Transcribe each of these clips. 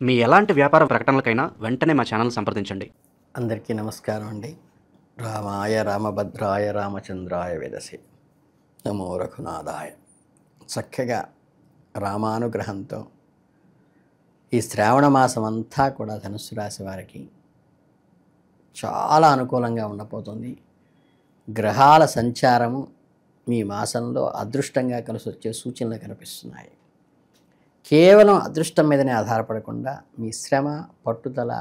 మీ ఎలాంటి వ్యాపార ప్రకటనలకైనా వెంటనే మా ఛానల్ సంప్రదించండి. అందరికీ నమస్కారం అండి. రామాయ రామభద్రాయ రామచంద్రాయ వేదసే నమో రఘునాథాయ. చక్కగా రామానుగ్రహంతో ఈ శ్రావణ మాసం అంతా కూడా ధనుస్సు రాశి వారికి చాలా అనుకూలంగా ఉండబోతుంది. గ్రహాల సంచారము మీ మాసంలో అదృష్టంగా కలిసి వచ్చే సూచనలు కనిపిస్తున్నాయి. కేవలం అదృష్టం మీదనే ఆధారపడకుండా మీ శ్రమ పట్టుదల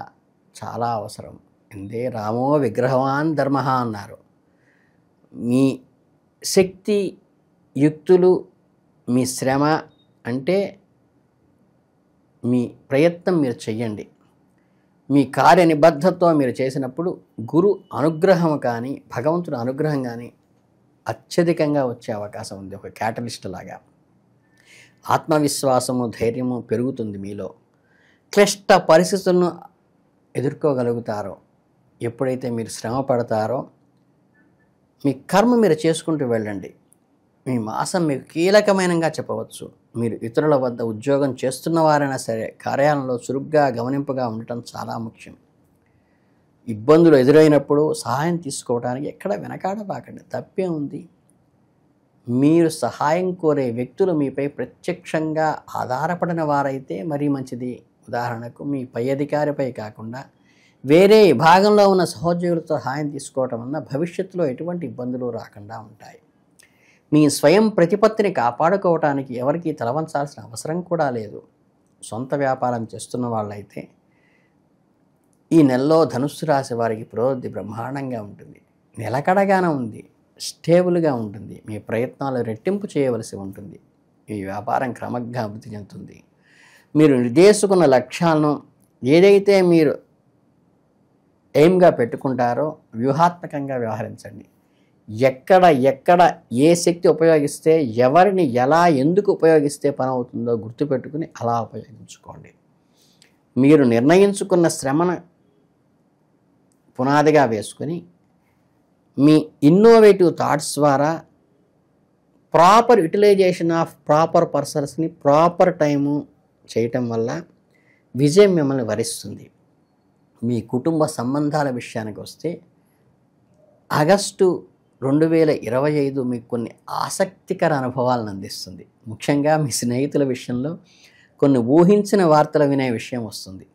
చాలా అవసరం. ఎందే రామో విగ్రహవాన్ ధర్మ అన్నారు. మీ శక్తి యుక్తులు మీ శ్రమ అంటే మీ ప్రయత్నం మీరు చెయ్యండి. మీ కార్య నిబద్ధతతో మీరు చేసినప్పుడు గురు అనుగ్రహం కానీ భగవంతుడి అనుగ్రహం కానీ అత్యధికంగా వచ్చే అవకాశం ఉంది. ఒక క్యాటలిస్ట్ లాగా ఆత్మవిశ్వాసము ధైర్యము పెరుగుతుంది మీలో. క్లిష్ట పరిస్థితులను ఎదుర్కోగలుగుతారో ఎప్పుడైతే మీరు శ్రమ పడతారో మీ కర్మ మీరు చేసుకుంటూ వెళ్ళండి. మీ మాసం మీకు కీలకమైనగా చెప్పవచ్చు. మీరు ఇతరుల వద్ద ఉద్యోగం చేస్తున్న వారైనా సరే కార్యాలయంలో చురుగ్గా గమనింపుగా ఉండటం చాలా ముఖ్యం. ఇబ్బందులు ఎదురైనప్పుడు సహాయం తీసుకోవడానికి ఎక్కడ వెనకాడబాకండి. తప్పే ఉంది. మీరు సహాయం కోరే వ్యక్తులు మీపై ప్రత్యక్షంగా ఆధారపడిన వారైతే మరీ మంచిది. ఉదాహరణకు మీ పై అధికారిపై కాకుండా వేరే విభాగంలో ఉన్న సహోద్యోగులతో సహాయం తీసుకోవటం వలన భవిష్యత్తులో ఎటువంటి ఇబ్బందులు రాకుండా ఉంటాయి. మీ స్వయం ప్రతిపత్తిని కాపాడుకోవటానికి ఎవరికి తలవంచాల్సిన అవసరం కూడా లేదు. సొంత వ్యాపారం చేస్తున్న వాళ్ళైతే ఈ నెలలో ధనుస్సు రాశి వారికి పురోగతి బ్రహ్మాండంగా ఉంటుంది. నిలకడగానే ఉంది, స్టేబుల్గా ఉంటుంది. మీ ప్రయత్నాలు రెట్టింపు చేయవలసి ఉంటుంది. ఈ వ్యాపారం క్రమంగా అభివృద్ధి చెందుతుంది. మీరు నిర్దేశించుకున్న లక్ష్యాలను ఏదైతే మీరు ఎయిమ్గా పెట్టుకుంటారో వ్యూహాత్మకంగా వ్యవహరించండి. ఎక్కడ ఏ శక్తి ఉపయోగిస్తే ఎవరిని ఎలా ఎందుకు ఉపయోగిస్తే పని అవుతుందో గుర్తుపెట్టుకుని అలా ఉపయోగించుకోండి. మీరు నిర్ణయించుకున్న శ్రమను పునాదిగా వేసుకొని మీ ఇన్నోవేటివ్ థాట్స్ ద్వారా ప్రాపర్ యూటిలైజేషన్ ఆఫ్ ప్రాపర్ పర్సన్స్ని ప్రాపర్ టైము చేయటం వల్ల విజయం మిమ్మల్ని వరిస్తుంది. మీ కుటుంబ సంబంధాల విషయానికి వస్తే ఆగస్టు 2025 మీకు కొన్ని ఆసక్తికర అనుభవాలను అందిస్తుంది. ముఖ్యంగా మీ స్నేహితుల విషయంలో కొన్ని ఊహించిన వార్తలు వినే విషయం వస్తుంది.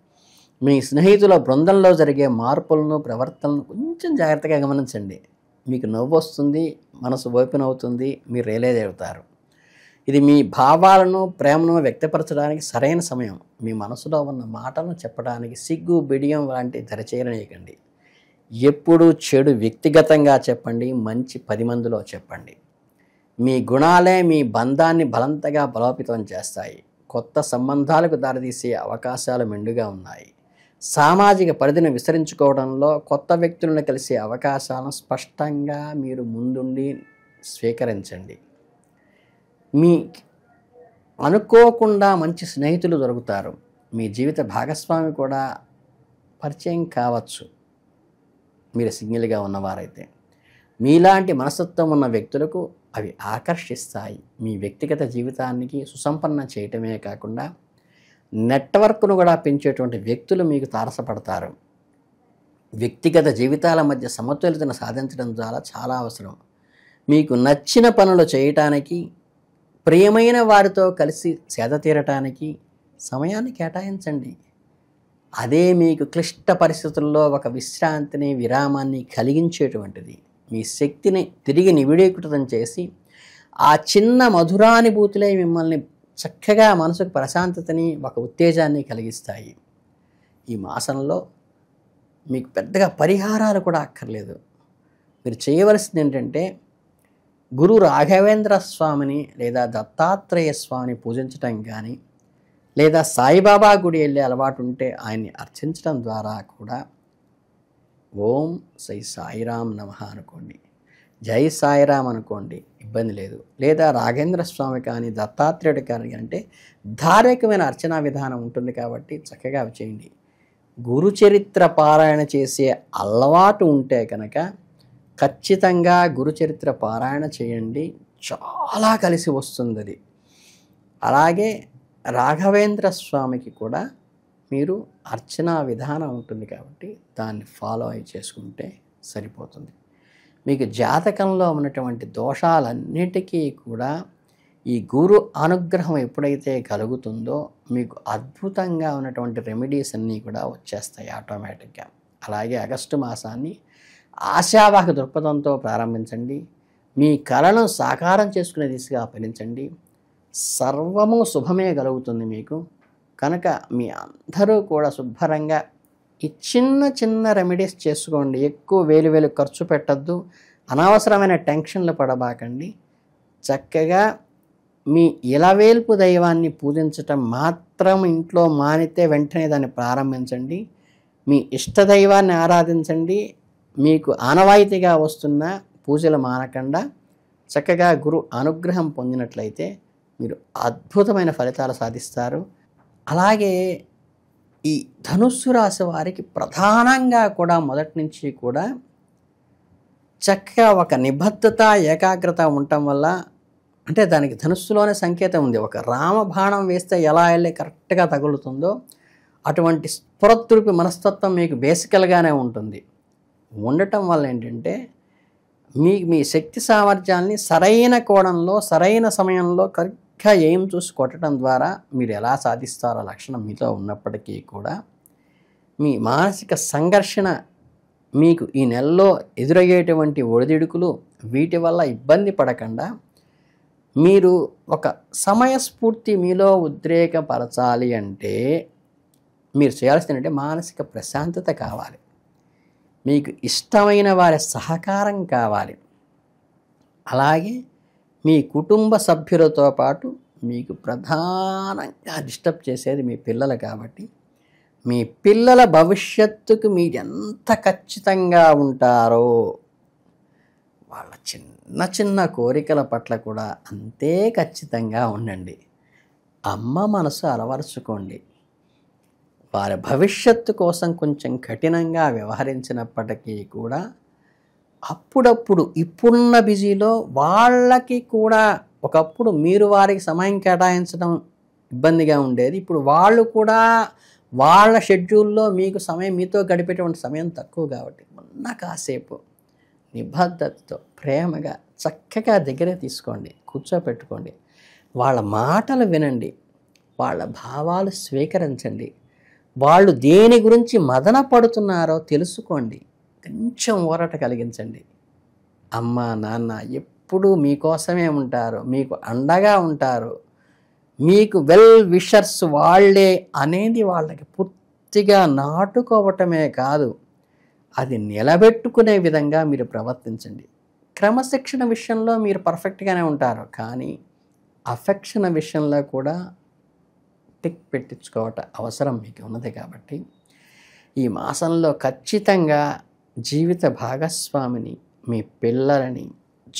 మీ స్నేహితుల బృందంలో జరిగే మార్పులను ప్రవర్తనను కొంచెం జాగ్రత్తగా గమనించండి. మీకు నవ్వు వస్తుంది, మనసు ఓపెన్ అవుతుంది, మీరు రియలైజ్ అవుతారు. ఇది మీ భావాలను ప్రేమను వ్యక్తపరచడానికి సరైన సమయం. మీ మనసులో ఉన్న మాటలను చెప్పడానికి సిగ్గు బిడియం లాంటి దరిచేరనీయకండి. ఎప్పుడు చెడు వ్యక్తిగతంగా చెప్పండి, మంచి 10 మందిలో చెప్పండి. మీ గుణాలే మీ బంధాన్ని బలంతగా బలోపేతం చేస్తాయి. కొత్త సంబంధాలకు దారితీసే అవకాశాలు మెండుగా ఉన్నాయి. సామాజిక పరిధిని విస్తరించుకోవడంలో కొత్త వ్యక్తులను కలిసే అవకాశాలను స్పష్టంగా మీరు ముందుండి స్వీకరించండి. మీ అనుకోకుండా మంచి స్నేహితులు దొరుకుతారు. మీ జీవిత భాగస్వామి కూడా పరిచయం కావచ్చు మీరు సింగిల్గా ఉన్నవారైతే. మీలాంటి మనస్తత్వం ఉన్న వ్యక్తులకు అవి ఆకర్షిస్తాయి. మీ వ్యక్తిగత జీవితానికి సుసంపన్నం చేయటమే కాకుండా నెట్వర్క్ను కూడా పెంచేటువంటి వ్యక్తులు మీకు తారసపడతారు. వ్యక్తిగత జీవితాల మధ్య సమతుల్యతను సాధించడం ద్వారా చాలా అవసరం. మీకు నచ్చిన పనులు చేయటానికి, ప్రియమైన వారితో కలిసి సేద తీరటానికి సమయాన్ని కేటాయించండి. అదే మీకు క్లిష్ట పరిస్థితుల్లో ఒక విశ్రాంతిని, విరామాన్ని కలిగించేటువంటిది. మీ శక్తిని తిరిగి నివిడీకృతం చేసి ఆ చిన్న మధురానుభూతులే మిమ్మల్ని చక్కగా మనసుకు ప్రశాంతతని, ఒక ఉత్తేజాన్ని కలిగిస్తాయి. ఈ మాసంలో మీకు పెద్దగా పరిహారాలు కూడా అక్కర్లేదు. మీరు చేయవలసింది ఏంటంటే గురు రాఘవేంద్ర స్వామిని లేదా దత్తాత్రేయ స్వామిని పూజించటం కానీ, లేదా సాయిబాబా గుడి వెళ్ళే అలవాటు ఉంటే ఆయన్ని అర్చించడం ద్వారా కూడా ఓం శ్రీ సాయిరామ్ నమః అనుకోండి, జై సాయిరామ్ అనుకోండి, ఇబ్బంది లేదు. లేదా రాఘవేంద్ర స్వామి కానీ దత్తాత్రేయుడు కానీ అంటే ధార్మికమైన అర్చనా విధానం ఉంటుంది కాబట్టి చక్కగా అవి చేయండి. గురు చరిత్ర పారాయణ చేసే అలవాటు ఉంటే కనుక ఖచ్చితంగా గురుచరిత్ర పారాయణ చేయండి. చాలా కలిసి వస్తుంది అది. అలాగే రాఘవేంద్ర స్వామికి కూడా మీరు అర్చనా విధానం ఉంటుంది కాబట్టి దాన్ని ఫాలో అయి చేసుకుంటే సరిపోతుంది. మీకు జాతకంలో ఉన్నటువంటి దోషాలన్నిటికీ కూడా ఈ గురు అనుగ్రహం ఎప్పుడైతే కలుగుతుందో మీకు అద్భుతంగా ఉన్నటువంటి రెమెడీస్ అన్నీ కూడా వచ్చేస్తాయి ఆటోమేటిక్గా. అలాగే ఆగస్టు మాసాన్ని ఆశావాహక దృక్పథంతో ప్రారంభించండి. మీ కలను సాకారం చేసుకునే దిశగా ఫలించండి. సర్వము శుభమే కలుగుతుంది మీకు. కనుక మీ అందరూ కూడా శుభ్రంగా ఈ చిన్న చిన్న రెమెడీస్ చేసుకోండి. ఎక్కువ వేలు ఖర్చు పెట్టద్దు. అనవసరమైన టెన్షన్లు పడబాకండి. చక్కగా మీ ఇలవేల్పు దైవాన్ని పూజించటం మాత్రం ఇంట్లో మానితే వెంటనే దాన్ని ప్రారంభించండి. మీ ఇష్టదైవాన్ని ఆరాధించండి. మీకు ఆనవాయితీగా వస్తున్న పూజలు మానకుండా చక్కగా గురు అనుగ్రహం పొందినట్లయితే మీరు అద్భుతమైన ఫలితాలు సాధిస్తారు. అలాగే ఈ ధనుస్సు రాశి వారికి ప్రధానంగా కూడా మొదటి నుంచి కూడా చక్కగా ఒక నిబద్ధత, ఏకాగ్రత ఉండటం వల్ల, అంటే దానికి ధనుస్సులోనే సంకేతం ఉంది. ఒక రామబాణం వేస్తే ఎలా వెళ్ళి కరెక్ట్గా తగులుతుందో అటువంటి స్ఫురద్రూపి మనస్తత్వం మీకు బేసికల్గానే ఉంటుంది. ఉండటం వల్ల ఏంటంటే మీ శక్తి సామర్థ్యాల్ని సరైన కోణంలో సరైన సమయంలో కరెక్ట్గా ఏం చూసి కొట్టడం ద్వారా మీరు ఎలా సాధిస్తారో లక్షణం మీలో ఉన్నప్పటికీ కూడా మీ మానసిక సంఘర్షణ, మీకు ఈ నెలలో ఎదురయ్యేటువంటి ఒడిదుడుకులు, వీటి వల్ల ఇబ్బంది పడకుండా మీరు ఒక సమయస్ఫూర్తి మీలో ఉద్రేకపరచాలి అంటే మీరు చేయాల్సిందంటే మానసిక ప్రశాంతత కావాలి. మీకు ఇష్టమైన వారి సహకారం కావాలి. అలాగే మీ కుటుంబ సభ్యులతో పాటు మీకు ప్రధానంగా డిస్టర్బ్ చేసేది మీ పిల్లలు కాబట్టి మీ పిల్లల భవిష్యత్తుకు మీరు ఎంత ఖచ్చితంగా ఉంటారో వాళ్ళ చిన్న చిన్న కోరికల పట్ల కూడా అంతే ఖచ్చితంగా ఉండండి. అమ్మ మనసు అలవరుచుకోండి. వారి భవిష్యత్తు కోసం కొంచెం కఠినంగా వ్యవహరించినప్పటికీ కూడా అప్పుడప్పుడు ఇప్పుడున్న బిజీలో వాళ్ళకి కూడా, ఒకప్పుడు మీరు వారికి సమయం కేటాయించడం ఇబ్బందిగా ఉండేది. ఇప్పుడు వాళ్ళు కూడా వాళ్ళ షెడ్యూల్లో మీకు సమయం, మీతో గడిపేటువంటి సమయం తక్కువ కాబట్టి మొన్న కాసేపు నిబద్ధతతో ప్రేమగా చక్కగా దగ్గరే తీసుకోండి, కూర్చోపెట్టుకోండి. వాళ్ళ మాటలు వినండి, వాళ్ళ భావాలు స్వీకరించండి. వాళ్ళు దేని గురించి మదన పడుతున్నారో తెలుసుకోండి. కొంచెం ఊరట కలిగించండి. అమ్మ నాన్న ఎప్పుడూ మీకోసమే ఉంటారు, మీకు అండగా ఉంటారు, మీకు వెల్ విషర్స్ వాళ్ళే అనేది వాళ్ళకి పూర్తిగా నాటుకోవటమే కాదు, అది నిలబెట్టుకునే విధంగా మీరు ప్రవర్తించండి. క్రమశిక్షణ విషయంలో మీరు పర్ఫెక్ట్గానే ఉంటారు, కానీ అఫెక్షన్ విషయంలో కూడా టిక్ పెట్టించుకోవటం అవసరం మీకు ఉన్నది. కాబట్టి ఈ మాసంలో ఖచ్చితంగా జీవిత భాగస్వామిని, మీ పిల్లలని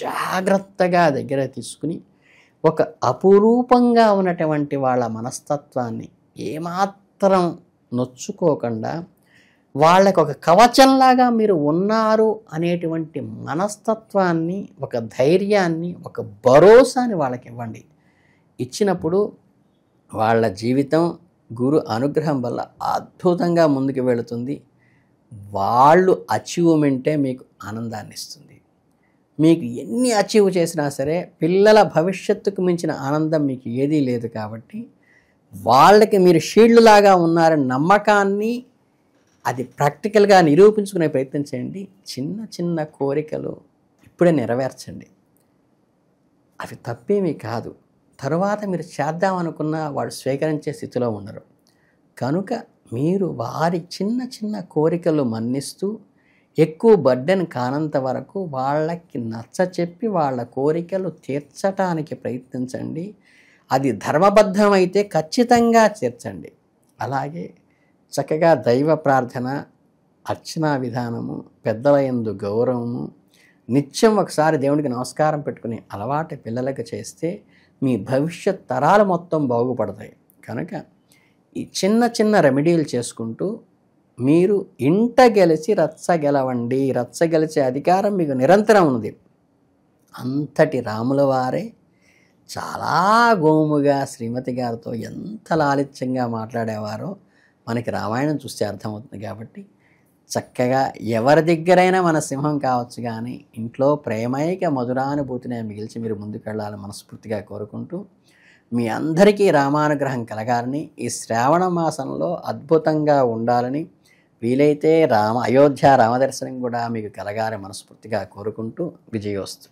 జాగ్రత్తగా దగ్గర తీసుకుని ఒక అపురూపంగా ఉన్నటువంటి వాళ్ళ మనస్తత్వాన్ని ఏమాత్రం నొచ్చుకోకుండా వాళ్ళకు ఒక కవచంలాగా మీరు ఉన్నారు అనేటువంటి మనస్తత్వాన్ని, ఒక ధైర్యాన్ని, ఒక భరోసాని వాళ్ళకి ఇవ్వండి. ఇచ్చినప్పుడు వాళ్ళ జీవితం గురు అనుగ్రహం వల్ల అద్భుతంగా ముందుకు వెళుతుంది. వాళ్ళు అచీవ్మెంటే మీకు ఆనందాన్ని ఇస్తుంది. మీకు ఎన్ని అచీవ్ చేసినా సరే పిల్లల భవిష్యత్తుకు మించిన ఆనందం మీకు ఏదీ లేదు. కాబట్టి వాళ్ళకి మీరు షీల్డ్ లాగా ఉన్నారని నమ్మకాన్ని అది ప్రాక్టికల్గా నిరూపించుకునే ప్రయత్నం చేయండి. చిన్న చిన్న కోరికలు ఇప్పుడే నెరవేర్చండి, అవి తప్పేమీ కాదు. తరువాత మీరు చేద్దామనుకున్న వాడు స్వీకరించే స్థితిలో ఉండరు. కనుక మీరు వారి చిన్న చిన్న కోరికలు మన్నిస్తూ ఎక్కువ బర్డెన్ కానంత వరకు వాళ్ళకి నచ్చచెప్పి వాళ్ళ కోరికలు తీర్చటానికి ప్రయత్నించండి. అది ధర్మబద్ధమైతే ఖచ్చితంగా తీర్చండి. అలాగే చక్కగా దైవ ప్రార్థన, అర్చనా విధానము, పెద్దల యందు గౌరవము, నిత్యం ఒకసారి దేవుడికి నమస్కారం పెట్టుకునే అలవాటు పిల్లలకు చేస్తే మీ భవిష్యత్ తరాలు మొత్తం బాగుపడతాయి. కనుక ఈ చిన్న చిన్న రెమెడీలు చేసుకుంటూ మీరు ఇంట గెలిచి రచ్చ గెలవండి. రచ్చ గెలిచే అధికారం మీకు నిరంతరం ఉన్నది. అంతటి రాముల వారే చాలా గోముగా శ్రీమతి గారితో ఎంత లాలిత్యంగా మాట్లాడేవారో మనకి రామాయణం చూస్తే అర్థమవుతుంది. కాబట్టి చక్కగా ఎవరి దగ్గరైనా మన సింహం కావచ్చు, కానీ ఇంట్లో ప్రేమైక మధురానుభూతిని మిగిల్చి మీరు ముందుకెళ్ళాలని మనస్ఫూర్తిగా కోరుకుంటూ, మీ అందరికీ రామానుగ్రహం కలగాలని, ఈ శ్రావణ మాసంలో అద్భుతంగా ఉండాలని, వీలైతే అయోధ్య రామదర్శనం కూడా మీకు కలగాలని మనస్ఫూర్తిగా కోరుకుంటూ విజయోస్తు.